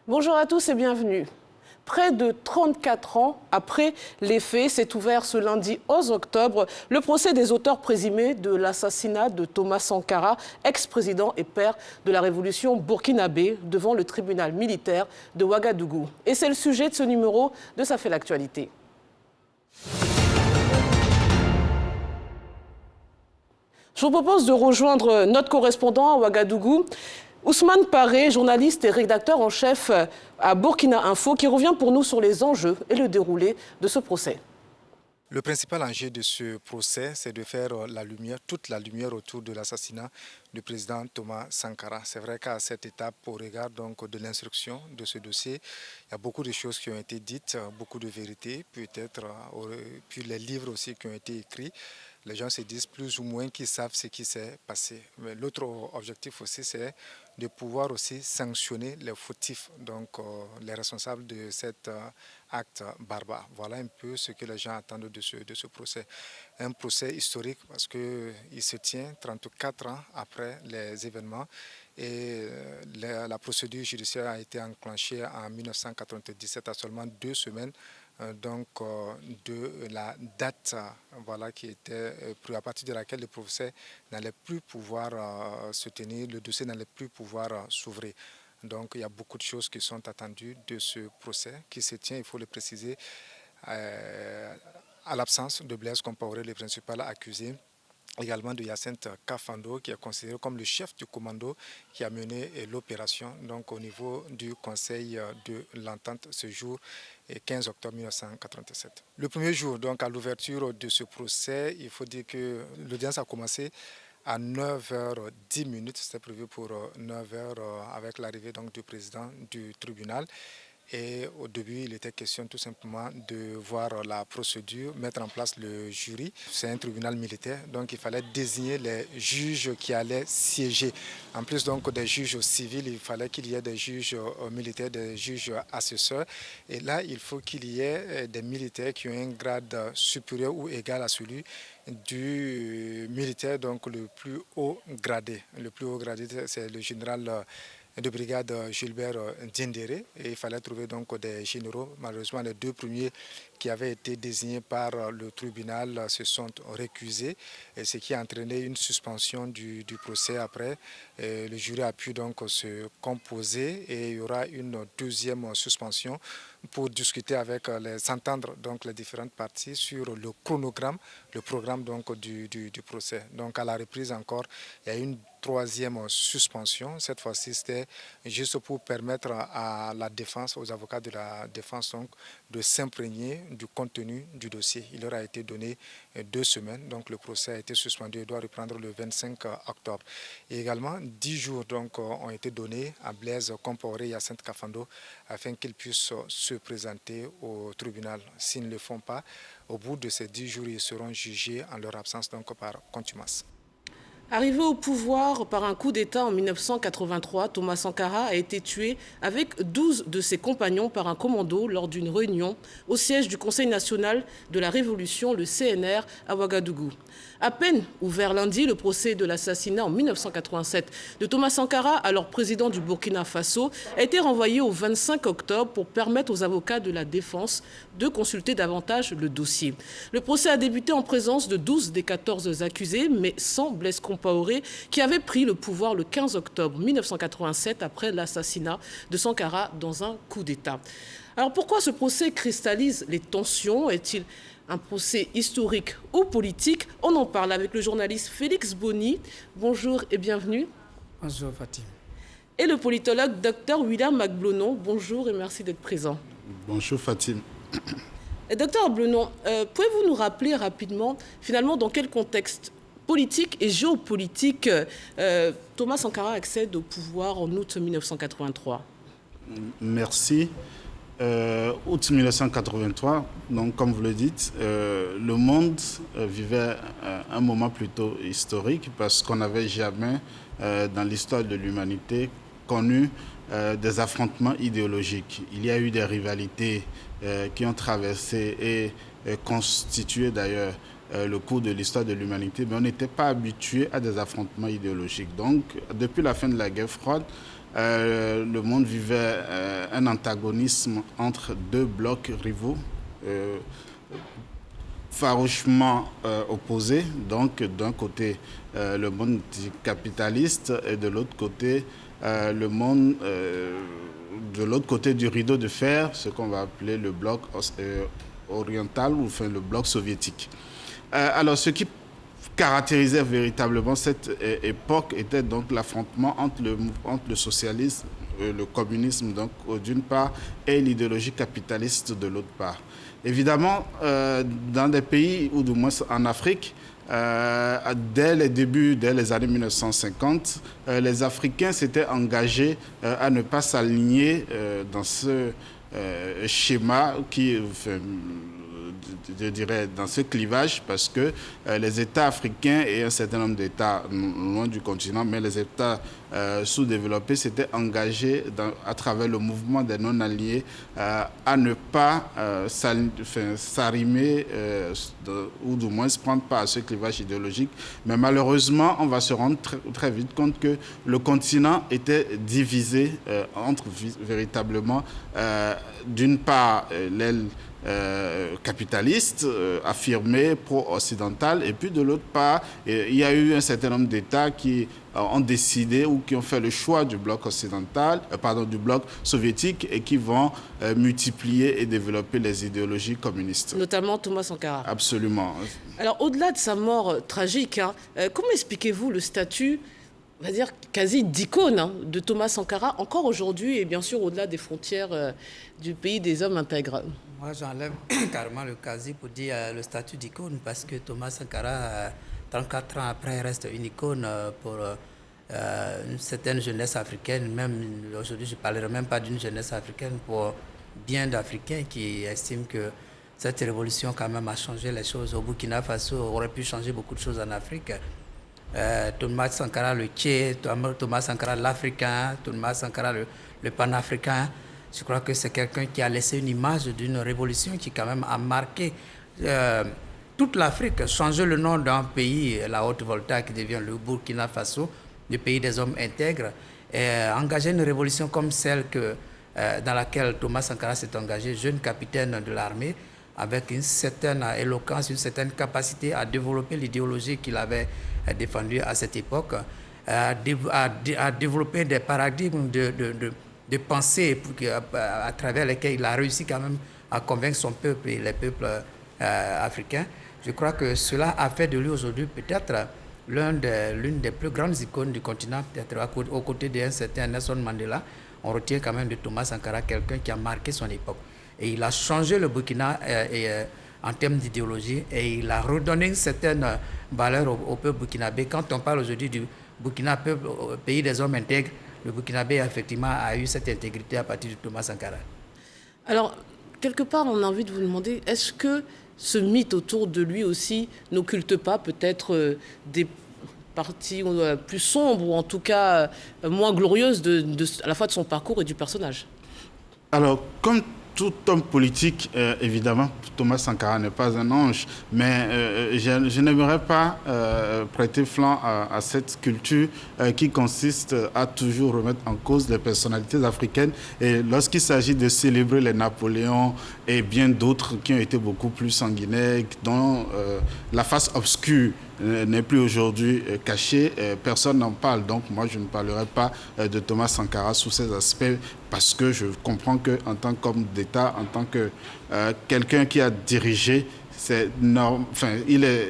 Bonjour à tous et bienvenue. Près de 34 ans après les faits, s'est ouvert ce lundi 11 octobre le procès des auteurs présumés de l'assassinat de Thomas Sankara, ex-président et père de la révolution burkinabé, devant le tribunal militaire de Ouagadougou. Et c'est le sujet de ce numéro de Ça fait l'actualité. Je vous propose de rejoindre notre correspondant à Ouagadougou, Ousmane Paré, journaliste et rédacteur en chef à Burkina Info, qui revient pour nous sur les enjeux et le déroulé de ce procès. Le principal enjeu de ce procès, c'est de faire la lumière, toute la lumière autour de l'assassinat du président Thomas Sankara. C'est vrai qu'à cette étape, au regard donc de l'instruction de ce dossier, il y a beaucoup de choses qui ont été dites, beaucoup de vérités, peut-être, puis les livres aussi qui ont été écrits. Les gens se disent plus ou moins qu'ils savent ce qui s'est passé. Mais l'autre objectif aussi, c'est de pouvoir aussi sanctionner les fautifs, donc les responsables de cet acte barbare. Voilà un peu ce que les gens attendent de ce procès. Un procès historique parce qu'il se tient 34 ans après les événements et la procédure judiciaire a été enclenchée en 1997 à seulement 2 semaines de la date qui était à partir de laquelle le procès n'allait plus pouvoir se tenir, le dossier n'allait plus pouvoir s'ouvrir. Donc il y a beaucoup de choses qui sont attendues de ce procès qui se tient, il faut le préciser, à l'absence de Blaise Compaoré, le principal accusé. Également de Hyacinthe Kafando, qui est considéré comme le chef du commando qui a mené l'opération donc au niveau du Conseil de l'Entente ce jour, 15 octobre 1987. Le premier jour, donc à l'ouverture de ce procès, il faut dire que l'audience a commencé à 9h10, c'était prévu pour 9h avec l'arrivée donc du président du tribunal. Et au début, il était question tout simplement de voir la procédure, mettre en place le jury. C'est un tribunal militaire, donc il fallait désigner les juges qui allaient siéger. En plus donc des juges civils, il fallait qu'il y ait des juges militaires, des juges assesseurs. Et là, il faut qu'il y ait des militaires qui ont un grade supérieur ou égal à celui du militaire, donc le plus haut gradé. Le plus haut gradé, c'est le général de brigade Gilbert Diendéré, et il fallait trouver donc des généraux. Malheureusement, les 2 premiers qui avaient été désignés par le tribunal se sont récusés, et ce qui a entraîné une suspension du procès après. Et le jury a pu donc se composer et il y aura une deuxième suspension pour discuter avec s'entendre donc les différentes parties sur le chronogramme, le programme donc du procès. Donc à la reprise encore, il y a une troisième suspension. Cette fois-ci, c'était juste pour permettre à la défense, aux avocats de la défense, donc, de s'imprégner du contenu du dossier. Il leur a été donné 2 semaines. Donc, le procès a été suspendu et doit reprendre le 25 octobre. Et également, 10 jours donc, ont été donnés à Blaise Compaoré et à Hyacinthe Kafando afin qu'ils puissent se présenter au tribunal. S'ils ne le font pas, au bout de ces 10 jours, ils seront jugés en leur absence donc, par contumace. Arrivé au pouvoir par un coup d'État en 1983, Thomas Sankara a été tué avec 12 de ses compagnons par un commando lors d'une réunion au siège du Conseil national de la Révolution, le CNR, à Ouagadougou. À peine ouvert lundi, le procès de l'assassinat en 1987 de Thomas Sankara, alors président du Burkina Faso, a été renvoyé au 25 octobre pour permettre aux avocats de la défense de consulter davantage le dossier. Le procès a débuté en présence de 12 des 14 accusés, mais sans Blaise Compaoré, qui avait pris le pouvoir le 15 octobre 1987 après l'assassinat de Sankara dans un coup d'État. Alors pourquoi ce procès cristallise les tensions? Est-il un procès historique ou politique? On en parle avec le journaliste Félix Boni. Bonjour et bienvenue. Bonjour Fatim. Et le politologue Dr William Magblonon. Bonjour et merci d'être présent. Bonjour Fatim. Docteur Blonon, pouvez-vous nous rappeler rapidement, finalement, dans quel contexte politique et géopolitique Thomas Sankara accède au pouvoir en août 1983? Merci. Août 1983, donc comme vous le dites, le monde vivait un moment plutôt historique parce qu'on n'avait jamais dans l'histoire de l'humanité connu des affrontements idéologiques. Il y a eu des rivalités qui ont traversé et constitué d'ailleurs le cours de l'histoire de l'humanité, mais on n'était pas habitué à des affrontements idéologiques. Donc, depuis la fin de la guerre froide, le monde vivait un antagonisme entre deux blocs rivaux farouchement opposés. Donc, d'un côté, le monde capitaliste et de l'autre côté, le monde de l'autre côté du rideau de fer, ce qu'on va appeler le bloc oriental ou enfin le bloc soviétique. Alors, ce qui caractérisait véritablement cette époque était donc l'affrontement entre le socialisme, le communisme donc d'une part et l'idéologie capitaliste de l'autre part. Évidemment, dans des pays, ou du moins en Afrique, dès les débuts, dès les années 1950, les Africains s'étaient engagés à ne pas s'aligner dans ce schéma qui... je dirais, dans ce clivage, parce que les États africains et un certain nombre d'États loin du continent, mais les États sous-développés s'étaient engagés à travers le mouvement des non-alliés à ne pas s'arrimer ou du moins se prendre part à ce clivage idéologique. Mais malheureusement, on va se rendre très vite compte que le continent était divisé entre véritablement, d'une part, l'aile capitaliste, affirmé, pro-occidental, et puis de l'autre part, il y a eu un certain nombre d'États qui ont décidé ou qui ont fait le choix du bloc occidental, du bloc soviétique, et qui vont multiplier et développer les idéologies communistes. Notamment Thomas Sankara. Absolument. Alors, au-delà de sa mort tragique, comment expliquez-vous le statut, on va dire, quasi d'icône de Thomas Sankara, encore aujourd'hui, et bien sûr au-delà des frontières du pays des hommes intègres? Moi, j'enlève carrément le quasi pour dire le statut d'icône, parce que Thomas Sankara, 34 ans après, reste une icône pour une certaine jeunesse africaine. Même aujourd'hui, je ne parlerai même pas d'une jeunesse africaine, pour bien d'Africains qui estiment que cette révolution quand même a changé les choses. Au Burkina Faso, aurait pu changer beaucoup de choses en Afrique. Thomas Sankara le Tché, Thomas Sankara l'Africain, Thomas Sankara le panafricain. Je crois que c'est quelqu'un qui a laissé une image d'une révolution qui quand même a marqué toute l'Afrique. Changer le nom d'un pays, la Haute-Volta qui devient le Burkina Faso, le pays des hommes intègres, et engager une révolution comme celle dans laquelle Thomas Sankara s'est engagé, jeune capitaine de l'armée, avec une certaine éloquence, une certaine capacité à développer l'idéologie qu'il avait défendue à cette époque, à développer des paradigmes de pensée à travers lesquels il a réussi quand même à convaincre son peuple et les peuples africains. Je crois que cela a fait de lui aujourd'hui peut-être l'une des plus grandes icônes du continent, peut-être aux côtés d'un certain Nelson Mandela. On retient quand même de Thomas Sankara quelqu'un qui a marqué son époque. Et il a changé le Burkina en termes d'idéologie, et il a redonné une certaine valeur au peuple burkinabé. Quand on parle aujourd'hui du Burkina, pays des hommes intègres, le Burkinabé, effectivement, a eu cette intégrité à partir de Thomas Sankara. Alors, quelque part, on a envie de vous demander, est-ce que ce mythe autour de lui aussi n'occulte pas peut-être des parties plus sombres, ou en tout cas moins glorieuses à la fois de son parcours et du personnage? Alors, comme tout homme politique, évidemment, Thomas Sankara n'est pas un ange, mais je n'aimerais pas prêter flanc à cette culture qui consiste à toujours remettre en cause les personnalités africaines. Et lorsqu'il s'agit de célébrer les Napoléons et bien d'autres qui ont été beaucoup plus sanguinaires, dont la face obscure n'est plus aujourd'hui cachée, personne n'en parle. Donc moi, je ne parlerai pas de Thomas Sankara sous ces aspects, parce que je comprends qu'en tant qu'homme d'État, en tant que quelqu'un qui a dirigé, il est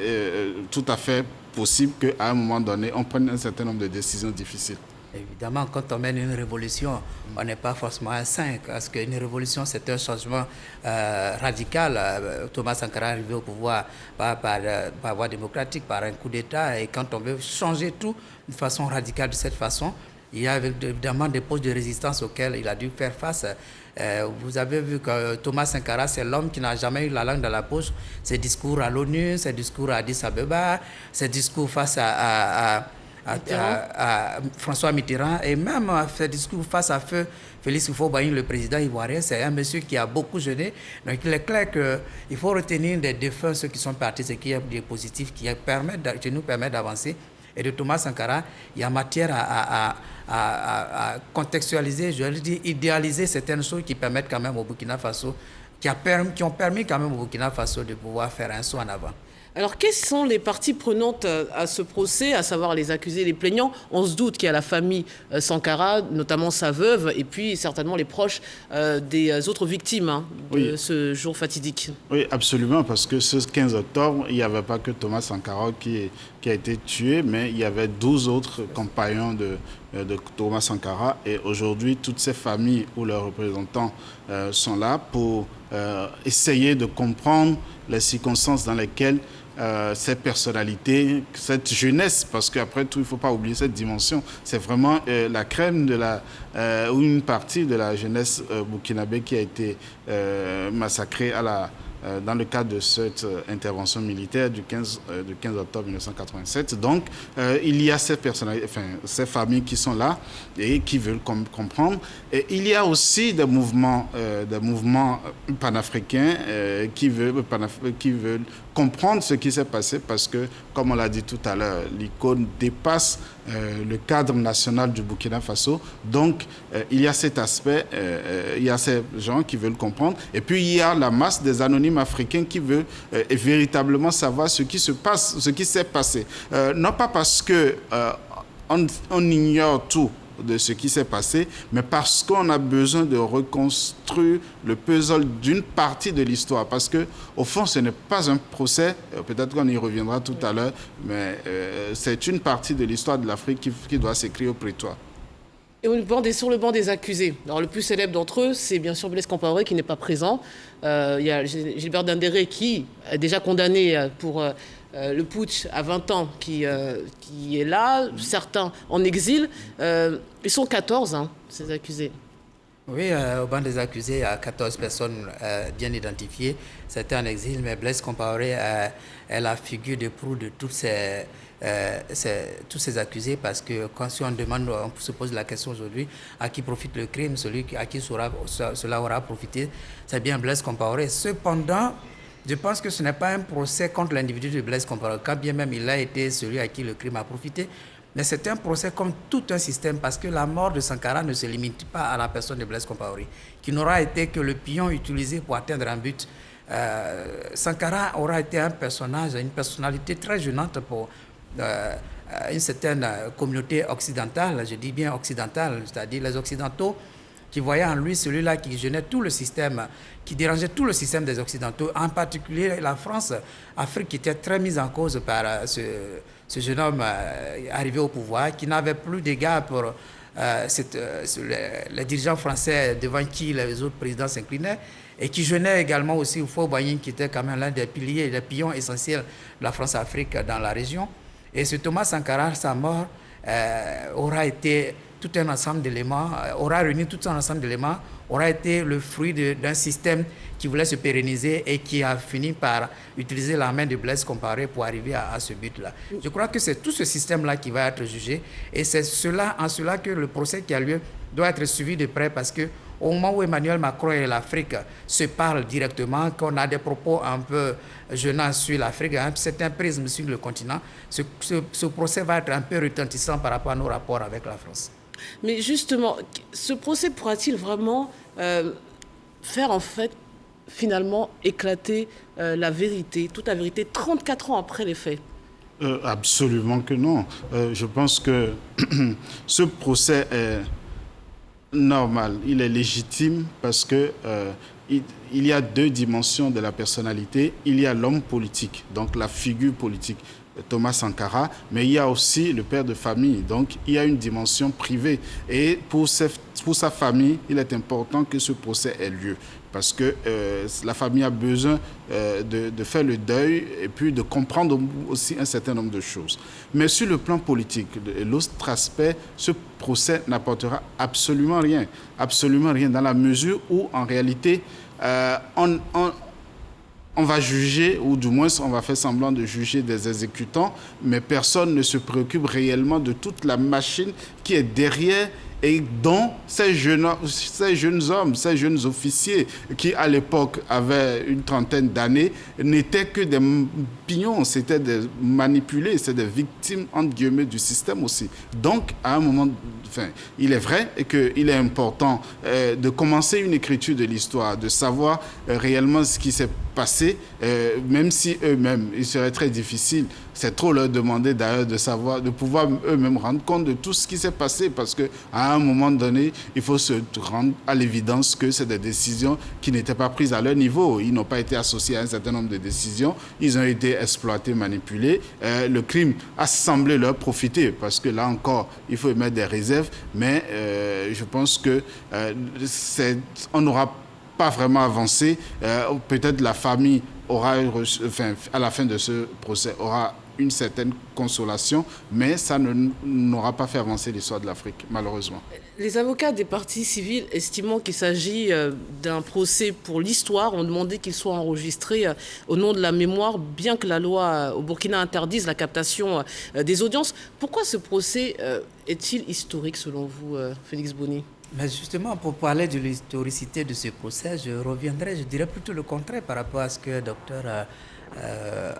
tout à fait possible qu'à un moment donné, on prenne un certain nombre de décisions difficiles. Évidemment, quand on mène une révolution, on n'est pas forcément un saint, parce qu'une révolution, c'est un changement radical. Thomas Sankara est arrivé au pouvoir par voie démocratique, par un coup d'État, et quand on veut changer tout de façon radicale de cette façon, il y a évidemment des postes de résistance auxquels il a dû faire face. Vous avez vu que Thomas Sankara, c'est l'homme qui n'a jamais eu la langue dans la poche. Ses discours à l'ONU, ses discours à Addis Abeba, ses discours face à François Mitterrand, et même ses discours face à feu Félix Houphouët-Boigny, le président ivoirien. C'est un monsieur qui a beaucoup jeûné. Donc il est clair qu'il faut retenir des défunts, ceux qui sont partis, ce qui est positif, qui nous permet d'avancer. et de Thomas Sankara, il y a matière à contextualiser, je veux dire, idéaliser certaines choses qui permettent quand même au Burkina Faso, qui ont permis quand même au Burkina Faso de pouvoir faire un saut en avant. Alors, quelles sont les parties prenantes à ce procès, à savoir les accusés, les plaignants? On se doute qu'il y a la famille Sankara, notamment sa veuve, et puis certainement les proches des autres victimes de ce jour fatidique. Oui, absolument, parce que ce 15 octobre, il n'y avait pas que Thomas Sankara qui a été tué, mais il y avait 12 autres compagnons de Thomas Sankara. Et aujourd'hui, toutes ces familles ou leurs représentants sont là pour essayer de comprendre les circonstances dans lesquelles ces personnalités, cette jeunesse, parce qu'après tout, il ne faut pas oublier cette dimension, c'est vraiment la crème de ou une partie de la jeunesse burkinabé qui a été massacrée dans le cadre de cette intervention militaire du 15 octobre 1987. Donc, il y a ces familles qui sont là et qui veulent comprendre. Et il y a aussi des mouvements panafricains qui veulent comprendre ce qui s'est passé parce que, comme on l'a dit tout à l'heure, l'icône dépasse le cadre national du Burkina Faso. Donc, il y a cet aspect, il y a ces gens qui veulent comprendre. Et puis, il y a la masse des anonymes africains qui veulent véritablement savoir ce qui se passe, ce qui s'est passé. Non pas parce que on ignore tout de ce qui s'est passé, mais parce qu'on a besoin de reconstruire le puzzle d'une partie de l'histoire. Parce que, au fond, ce n'est pas un procès, peut-être qu'on y reviendra tout à l'heure, mais c'est une partie de l'histoire de l'Afrique qui doit s'écrire au prétoire. Et sur le banc des accusés, alors le plus célèbre d'entre eux, c'est bien sûr Blaise Compaoré qui n'est pas présent. Il y a Gilbert Dindéré qui est déjà condamné pour le putsch à 20 ans qui est là, certains en exil. Ils sont 14, ces accusés. Oui, au banc des accusés, il y a 14 personnes bien identifiées. C'était en exil, mais Blaise Compaoré est la figure de proue de tous ces accusés, parce que quand on demande, on se pose la question aujourd'hui, à qui profite le crime, celui à qui cela aura profité, c'est bien Blaise Compaoré. Cependant, je pense que ce n'est pas un procès contre l'individu de Blaise Compaoré, quand bien même il a été celui à qui le crime a profité, mais c'est un procès comme tout un système, parce que la mort de Sankara ne se limite pas à la personne de Blaise Compaoré, qui n'aura été que le pion utilisé pour atteindre un but. Sankara aura été un personnage, une personnalité très gênante pour une certaine communauté occidentale, je dis bien occidentale, c'est-à-dire les Occidentaux qui voyaient en lui celui-là qui gênait tout le système, qui dérangeait tout le système des Occidentaux, en particulier la France, Afrique qui était très mise en cause par ce jeune homme arrivé au pouvoir, qui n'avait plus d'égard pour les dirigeants français devant qui les autres présidents s'inclinaient, et qui gênait également aussi Houphouët-Boigny, qui était quand même l'un des piliers, des pions essentiels de la France-Afrique dans la région. Et ce Thomas Sankara, sa mort, aura été tout un ensemble d'éléments, aura réuni tout un ensemble d'éléments, aura été le fruit d'un système qui voulait se pérenniser et qui a fini par utiliser la main de Blaise Compaoré pour arriver à ce but-là. Je crois que c'est tout ce système-là qui va être jugé, et c'est en cela que le procès qui a lieu doit être suivi de près, parce que au moment où Emmanuel Macron et l'Afrique se parlent directement, qu'on a des propos un peu gênants sur l'Afrique, c'est un prisme sur le continent, ce procès va être un peu retentissant par rapport à nos rapports avec la France. Mais justement, ce procès pourra-t-il vraiment faire en fait finalement éclater la vérité, toute la vérité, 34 ans après les faits? Absolument que non. Je pense que ce procès est normal, il est légitime parce que il y a deux dimensions de la personnalité. Il y a l'homme politique, donc la figure politique, Thomas Sankara, mais il y a aussi le père de famille, donc il y a une dimension privée. Et pour sa famille, il est important que ce procès ait lieu, parce que la famille a besoin de faire le deuil et puis de comprendre aussi un certain nombre de choses. Mais sur le plan politique, l'autre aspect, ce procès n'apportera absolument rien, dans la mesure où, en réalité, on va juger, ou du moins on va faire semblant de juger des exécutants, mais personne ne se préoccupe réellement de toute la machine qui est derrière et dont ces jeunes hommes, ces jeunes officiers qui à l'époque avaient une trentaine d'années n'étaient que des pignons, c'était des manipulés, c'est des victimes entre guillemets du système aussi. Donc à un moment, il est vrai qu'il est important de commencer une écriture de l'histoire, de savoir réellement ce qui s'est passé, même si eux-mêmes, il serait très difficile, c'est trop leur demander d'ailleurs de savoir, de pouvoir eux-mêmes rendre compte de tout ce qui s'est passé, parce qu'à un moment donné, il faut se rendre à l'évidence que c'est des décisions qui n'étaient pas prises à leur niveau. Ils n'ont pas été associés à un certain nombre de décisions, ils ont été exploités, manipulés. Le crime a semblé leur profiter, parce que là encore, il faut émettre des réserves, mais je pense que on n'aura pas vraiment avancé. Peut-être la famille aura, à la fin de ce procès, aura une certaine consolation, mais ça n'aura pas fait avancer l'histoire de l'Afrique, malheureusement. Les avocats des parties civiles, estimant qu'il s'agit d'un procès pour l'histoire, ont demandé qu'il soit enregistré au nom de la mémoire, bien que la loi au Burkina interdise la captation des audiences. Pourquoi ce procès est-il historique selon vous, Félix Boni? Mais justement, pour parler de l'historicité de ce procès, je dirais plutôt le contraire par rapport à ce que le docteur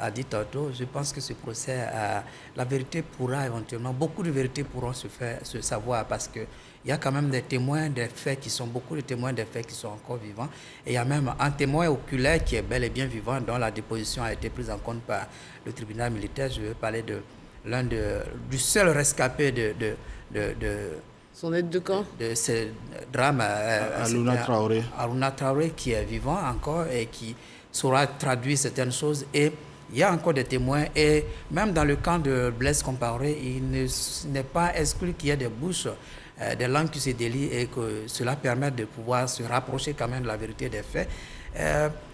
a dit tantôt. Je pense que ce procès, la vérité pourra éventuellement, beaucoup de vérités pourront se savoir, parce qu'il y a quand même des témoins des faits beaucoup de témoins des faits qui sont encore vivants. Et il y a même un témoin oculaire qui est bel et bien vivant, dont la déposition a été prise en compte par le tribunal militaire. Je veux parler du seul rescapé son aide de camp de ce drame, Aruna Traoré. Aruna Traoré, qui est vivant encore et qui saura traduire certaines choses. Et il y a encore des témoins. Et même dans le camp de Blaise Compaoré, il n'est pas exclu qu'il y ait des bouches, des langues qui se délient, et que cela permette de pouvoir se rapprocher quand même de la vérité des faits.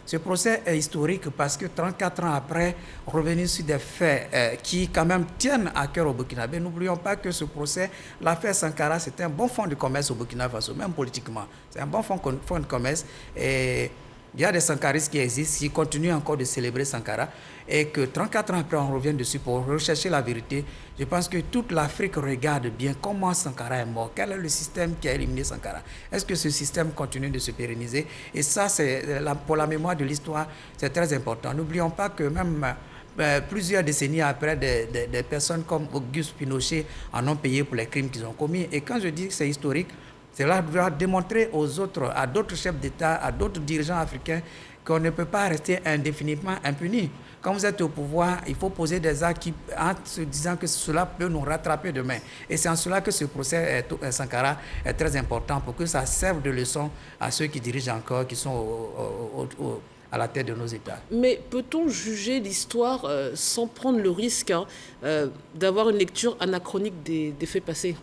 Ce procès est historique parce que 34 ans après, revenir sur des faits qui quand même tiennent à cœur au Burkinabé. N'oublions pas que ce procès, l'affaire Sankara, c'était un bon fonds de commerce au Burkina Faso, même politiquement. C'est un bon fonds de commerce. Et il y a des sankaristes qui existent, qui continuent encore de célébrer Sankara, et que 34 ans après, on revient dessus pour rechercher la vérité. Je pense que toute l'Afrique regarde bien comment Sankara est mort. Quel est le système qui a éliminé Sankara? Est-ce que ce système continue de se pérenniser? Et ça, pour la mémoire de l'histoire, c'est très important. N'oublions pas que même plusieurs décennies après, des personnes comme Auguste Pinochet en ont payé pour les crimes qu'ils ont commis. Et quand je dis que c'est historique, cela doit démontrer à d'autres chefs d'État, à d'autres dirigeants africains, qu'on ne peut pas rester indéfiniment impuni. Quand vous êtes au pouvoir, il faut poser des actes en se disant que cela peut nous rattraper demain. Et c'est en cela que ce procès Sankara est très important, pour que ça serve de leçon à ceux qui dirigent encore, qui sont à la tête de nos États. Mais peut-on juger l'histoire sans prendre le risque d'avoir une lecture anachronique des faits passés?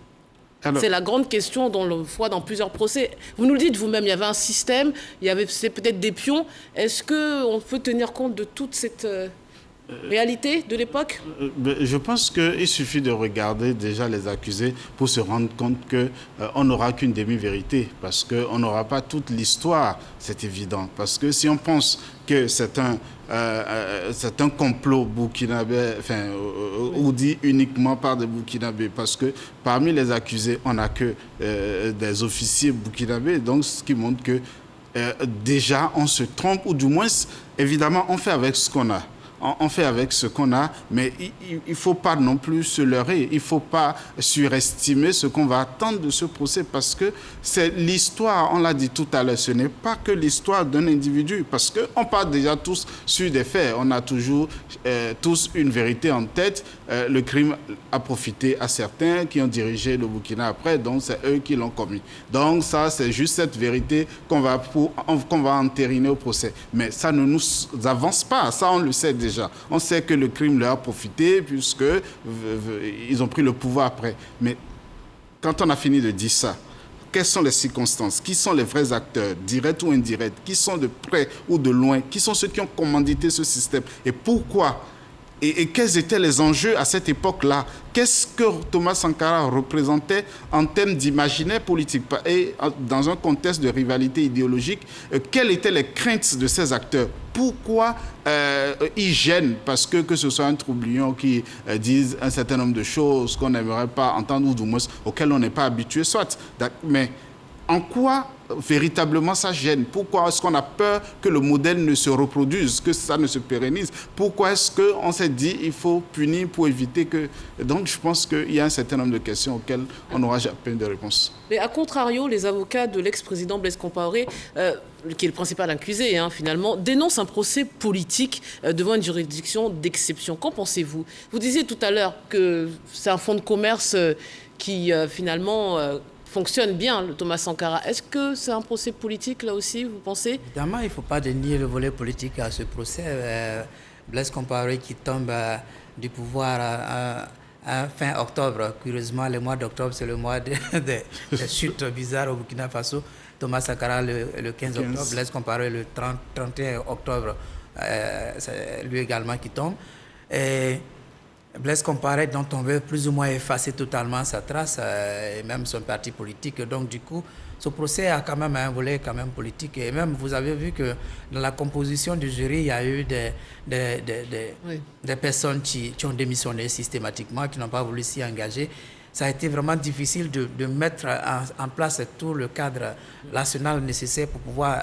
C'est la grande question dont on voit dans plusieurs procès. Vous nous le dites vous-même, il y avait un système, c'est peut-être des pions. Est-ce qu'on peut tenir compte de toute cette réalité de l'époque? Je pense qu'il suffit de regarder déjà les accusés pour se rendre compte qu'on n'aura qu'une demi-vérité, parce qu'on n'aura pas toute l'histoire, c'est évident. Parce que si on pense que c'est un complot burkinabé, ou dit uniquement par des burkinabés, parce que parmi les accusés, on n'a que des officiers burkinabés, donc ce qui montre que déjà on se trompe, ou du moins, évidemment, on fait avec ce qu'on a. On fait avec ce qu'on a, mais il ne faut pas non plus se leurrer. Il ne faut pas surestimer ce qu'on va attendre de ce procès, parce que c'est l'histoire, on l'a dit tout à l'heure, ce n'est pas que l'histoire d'un individu, parce qu'on part déjà tous sur des faits. On a toujours tous une vérité en tête. Le crime a profité à certains qui ont dirigé le Burkina après, donc c'est eux qui l'ont commis. Donc ça, c'est juste cette vérité qu'on va entériner au procès. Mais ça ne nous avance pas, ça on le sait déjà. On sait que le crime leur a profité puisqu'ils ont pris le pouvoir après. Mais quand on a fini de dire ça, quelles sont les circonstances? Qui sont les vrais acteurs, directs ou indirects? Qui sont de près ou de loin? Qui sont ceux qui ont commandité ce système? Et pourquoi et quels étaient les enjeux à cette époque-là? Qu'est-ce que Thomas Sankara représentait en termes d'imaginaire politique? Et dans un contexte de rivalité idéologique, quelles étaient les craintes de ces acteurs? Pourquoi ils gênent? Parce que ce soit un troublion qui dise un certain nombre de choses qu'on n'aimerait pas entendre ou du moins auxquelles on n'est pas habitué, soit. Mais en quoi véritablement ça gêne? Pourquoi est-ce qu'on a peur que le modèle ne se reproduise, que ça ne se pérennise? Pourquoi est-ce qu'on s'est dit qu'il faut punir pour éviter que... Donc je pense qu'il y a un certain nombre de questions auxquelles on n'aura jamais de réponse. Mais à contrario, les avocats de l'ex-président Blaise Compaoré, qui est le principal accusé finalement, dénoncent un procès politique devant une juridiction d'exception. Qu'en pensez-vous? Vous disiez tout à l'heure que c'est un fonds de commerce qui finalement... fonctionne bien, le Thomas Sankara. Est-ce que c'est un procès politique, là aussi, vous pensez? Évidemment, il ne faut pas dénier le volet politique à ce procès. Blaise Compaoré qui tombe du pouvoir à fin octobre. Curieusement, le mois d'octobre, c'est le mois des chutes bizarres au Burkina Faso. Thomas Sankara le 15 octobre, Blaise Compaoré le 31 octobre. C'est lui également qui tombe. Et Blaise Compaoré, dont on veut plus ou moins effacer totalement sa trace et même son parti politique. Donc du coup, ce procès a quand même un volet quand même politique. Et même, vous avez vu que dans la composition du jury, il y a eu des personnes qui ont démissionné systématiquement, qui n'ont pas voulu s'y engager. Ça a été vraiment difficile de mettre en place tout le cadre national nécessaire pour pouvoir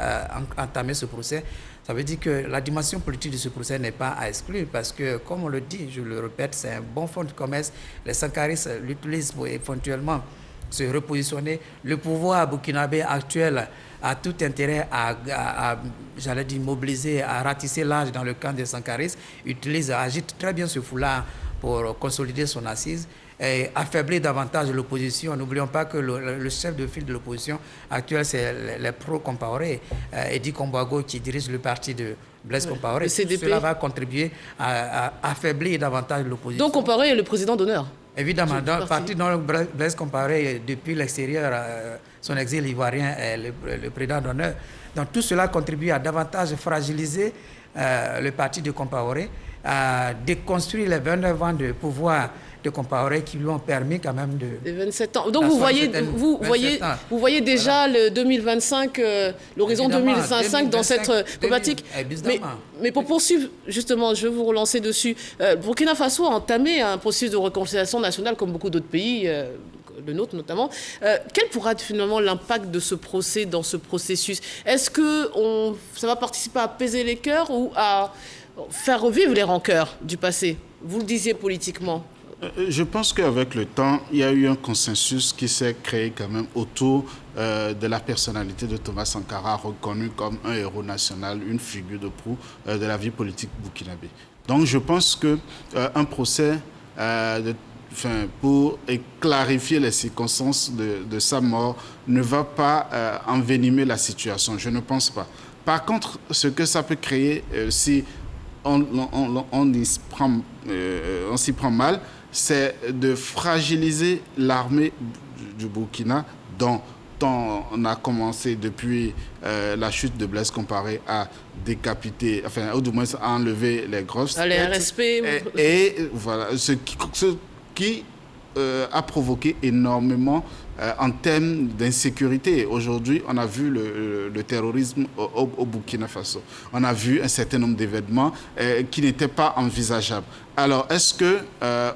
entamer ce procès. Ça veut dire que la dimension politique de ce procès n'est pas à exclure parce que, comme on le dit, je le répète, c'est un bon fonds de commerce. Les sankaristes l'utilisent pour éventuellement se repositionner. Le pouvoir burkinabé actuel a tout intérêt à j'allais dire, mobiliser, à ratisser l'âge dans le camp des sankaristes, agite très bien ce foulard pour consolider son assise et affaiblir davantage l'opposition. N'oublions pas que le chef de file de l'opposition actuelle, c'est les pro-Compaoré, Edi Kombago, qui dirige le parti de Blaise Compaoré. Cela va contribuer à affaiblir davantage l'opposition. Donc Compaoré est le président d'honneur? Évidemment, dans le parti dont Blaise Compaoré, depuis l'extérieur, son exil ivoirien est le président d'honneur. Donc tout cela contribue à davantage fragiliser le parti de Compaoré, à déconstruire les 29 ans de pouvoir de Compaoré qui lui ont permis quand même de... 27 ans. Donc vous voyez déjà le 2025, l'horizon 2025 dans cette thématique. Mais pour poursuivre, justement, je vais vous relancer dessus. Burkina Faso a entamé un processus de réconciliation nationale comme beaucoup d'autres pays, le nôtre notamment. Quel pourra être finalement l'impact de ce procès dans ce processus? Est-ce que ça va participer à apaiser les cœurs ou à faire revivre les rancœurs du passé? Vous le disiez politiquement. Je pense qu'avec le temps, il y a eu un consensus qui s'est créé quand même autour de la personnalité de Thomas Sankara, reconnu comme un héros national, une figure de proue de la vie politique burkinabé. Donc je pense qu'un procès pour clarifier les circonstances de sa mort ne va pas envenimer la situation. Je ne pense pas. Par contre, ce que ça peut créer si on s'y prend mal, c'est de fragiliser l'armée du Burkina dont on a commencé depuis la chute de Blaise Compaoré à décapiter, enfin, ou du moins à enlever les grosses têtes. Les RSP. Et voilà, ce qui a provoqué énormément en termes d'insécurité. Aujourd'hui, on a vu le terrorisme au Burkina Faso. On a vu un certain nombre d'événements qui n'étaient pas envisageables. Alors, est-ce que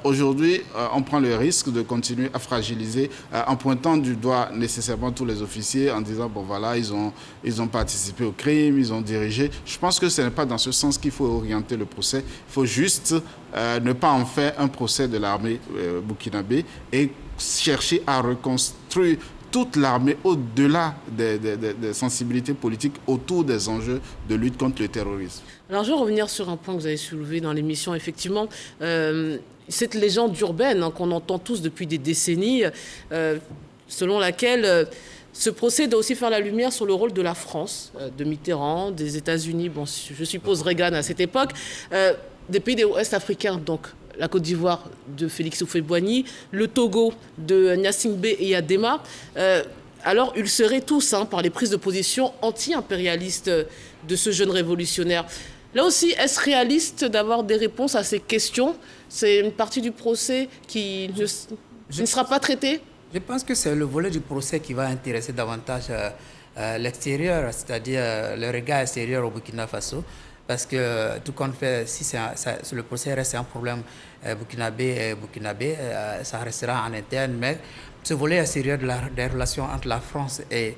aujourd'hui, on prend le risque de continuer à fragiliser en pointant du doigt nécessairement tous les officiers en disant, bon voilà, ils ont participé au crime, ils ont dirigé. Je pense que ce n'est pas dans ce sens qu'il faut orienter le procès. Il faut juste ne pas en faire un procès de l'armée burkinabé et chercher à reconstruire toute l'armée au-delà des sensibilités politiques autour des enjeux de lutte contre le terrorisme. Alors je vais revenir sur un point que vous avez soulevé dans l'émission. Effectivement, cette légende urbaine qu'on entend tous depuis des décennies, selon laquelle ce procès doit aussi faire la lumière sur le rôle de la France, de Mitterrand, des États-Unis, bon, je suppose Reagan à cette époque, des pays de l'Ouest africain, donc la Côte d'Ivoire de Félix Houphouët-Boigny, le Togo de Gnassingbé et Adema, alors ulcérés tous par les prises de position anti-impérialistes de ce jeune révolutionnaire. Là aussi, est-ce réaliste d'avoir des réponses à ces questions? C'est une partie du procès qui ne sera pas traitée? Je pense que c'est le volet du procès qui va intéresser davantage l'extérieur, c'est-à-dire le regard extérieur au Burkina Faso. Parce que tout compte fait, si le procès reste un problème burkinabé, ça restera en interne. Mais ce volet extérieur des relations entre la France et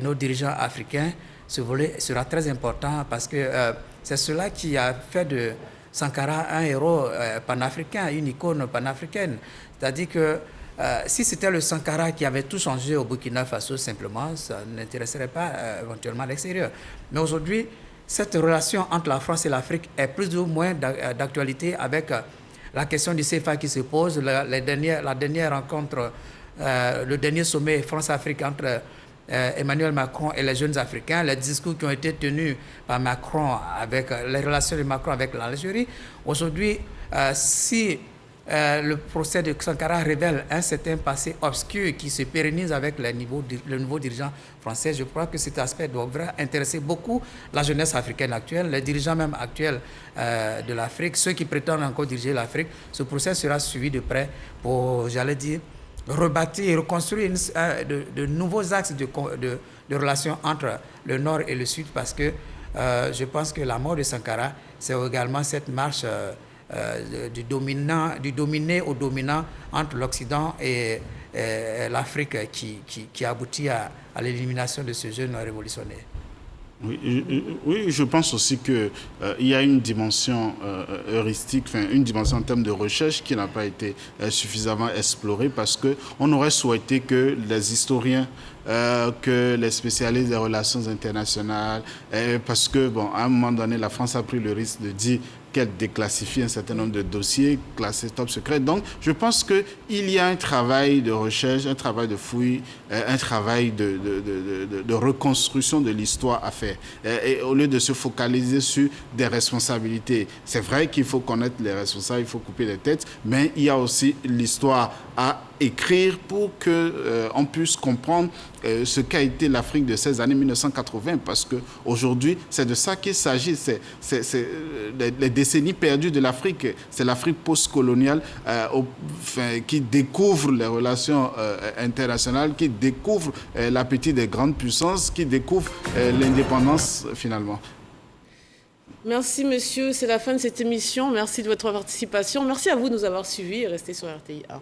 nos dirigeants africains, ce volet sera très important parce que c'est cela qui a fait de Sankara un héros panafricain, une icône panafricaine. C'est-à-dire que si c'était le Sankara qui avait tout changé au Burkina Faso, simplement, ça n'intéresserait pas éventuellement l'extérieur. Mais aujourd'hui, cette relation entre la France et l'Afrique est plus ou moins d'actualité avec la question du CFA qui se pose, la dernière rencontre, le dernier sommet France-Afrique entre Emmanuel Macron et les jeunes Africains, les discours qui ont été tenus par Macron avec les relations de Macron avec l'Algérie. Aujourd'hui, si le procès de Sankara révèle un certain passé obscur qui se pérennise avec le nouveau dirigeant français, je crois que cet aspect devrait intéresser beaucoup la jeunesse africaine actuelle, les dirigeants même actuels de l'Afrique, ceux qui prétendent encore diriger l'Afrique. Ce procès sera suivi de près pour, j'allais dire, rebâtir et reconstruire de nouveaux axes de relations entre le Nord et le Sud, parce que je pense que la mort de Sankara, c'est également cette marche du dominé au dominant entre l'Occident et l'Afrique qui aboutit à l'élimination de ce jeune révolutionnaire. Oui, je pense aussi qu'il y a une dimension heuristique, une dimension en termes de recherche qui n'a pas été suffisamment explorée, parce qu'on aurait souhaité que les historiens, que les spécialistes des relations internationales, parce que, bon, à un moment donné, la France a pris le risque de dire qu'elle déclassifie un certain nombre de dossiers classés top secret. Donc, je pense qu'il y a un travail de recherche, un travail de fouille, un travail de reconstruction de l'histoire à faire. Et au lieu de se focaliser sur des responsabilités, c'est vrai qu'il faut connaître les responsables, il faut couper les têtes, mais il y a aussi l'histoire à écrire pour qu'on puisse comprendre ce qu'a été l'Afrique de ces années 1980, parce qu'aujourd'hui, c'est de ça qu'il s'agit. C'est les décennies perdues de l'Afrique. C'est l'Afrique post-coloniale qui découvre les relations internationales, qui découvre l'appétit des grandes puissances, qui découvre l'indépendance finalement. Merci monsieur, c'est la fin de cette émission. Merci de votre participation. Merci à vous de nous avoir suivis et restez sur RTI1.